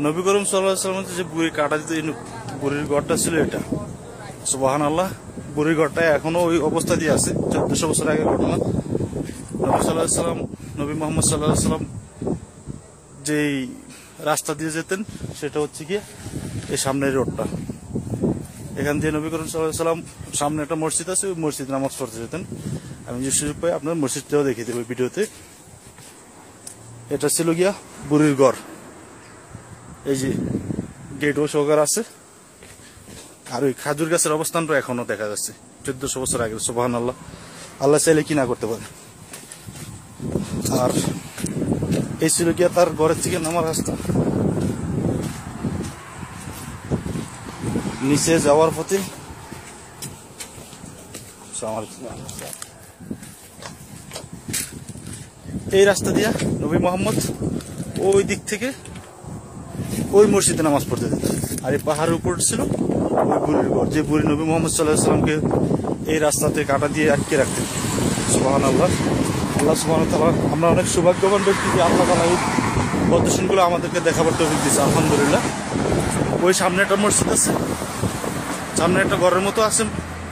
নবী করিম সাল্লাল্লাহু আলাইহি ওয়াসাল্লাম যে বুড়ি কাটা দিত, বুড়ির ঘরটা ছিল এটা। সুবহানাল্লাহ, বুড়ির ঘরটা এখনো ওই অবস্থা দিয়ে আছে। 1400 বছর আগে ঘটনা। নবী সাল্লাল্লাহু আলাইহি ওয়াসাল্লাম, নবী মুহাম্মদ সাল্লাল্লাহু আলাইহি ওয়াসাল্লাম যেই রাস্তা দিয়ে যেতেন সেটা হচ্ছে গিয়ে এই সামনের রোডটা। এখান দিয়ে নবী করিম সাল্লাল্লাহু আলাইহি ওয়াসাল্লাম, সামনে একটা মসজিদ আছে, ওই মসজিদে নামাজ পড়তে যেতেন। আমি যে সুযোগ পাই আপনার মসজিদটাও দেখিয়ে দেবো ভিডিওতে। এটা ছিল গিয়া বুড়ির ঘর। এই যে গেট ও সহকার আছে, আর ওই খাজুর গাছের অবস্থানটা এখনো দেখা যাচ্ছে 1400 বছর আগে। সুবহানাল্লাহ, আল্লাহ চাইলে কি না করতে পারে। আর এই ছিল গিয়া তার ঘরের থেকে নামার রাস্তা। নিচে যাওয়ার পথে এই রাস্তা দিয়া নবী মোহাম্মদ ওই দিক থেকে ওই মসজিদে নামাজ পড়তে যেত। আর এই পাহাড়ের উপর ছিল ওই বুড়ির ঘর, যে বুড়ি নবী মোহাম্মদ সাল্লাল্লাহু আলাইহি ওয়াসাল্লামকে এই রাস্তাতে কাটা দিয়ে আটকে রাখতেন। সুবহানাল্লাহ, আল্লাহ সুবহানাহু ওয়া তাআলা, আমরা অনেক সৌভাগ্যবান ব্যক্তি যে আল্লাহ তাআলা এই পদর্শনগুলো আমাদেরকে দেখাবার তৌফিক দিয়েছে, আলহামদুলিল্লাহ। ওই সামনে একটা মসজিদ আছে, সামনে একটা ঘরের মতো আছে,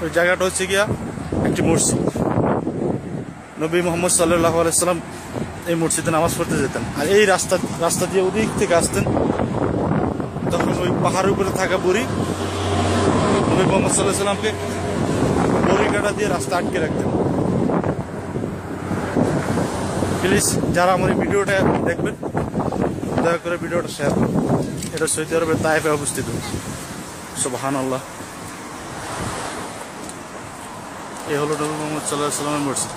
ওই জায়গাটা হচ্ছে গিয়া একটি মসজিদ। নবী মোহাম্মদ সাল্লাল্লাহু আলাইহি ওয়াসাল্লাম এই মসজিদে নামাজ পড়তে যেতেন। আর এই রাস্তা দিয়ে ওদিক থেকে আসতেন, তখন ওই পাহাড়ের উপরে থাকা বুড়ি নবী মোহাম্মদ সাল্লাল্লাহু আলাইহি ওয়াসাল্লামকে বড়ি কাটা দিয়ে রাস্তা আটকে রাখতেন। প্লিজ যারা আমার এই ভিডিওটা দেখবেন, দয়া করে ভিডিওটা শেয়ার করুন। এটা সৌদি আরবের তায়েফে অবস্থিত। সুবহানাল্লাহ, এই হলো নবী মোহাম্মদ সাল্লাল্লাহু আলাইহি ওয়াসাল্লামের মসজিদ।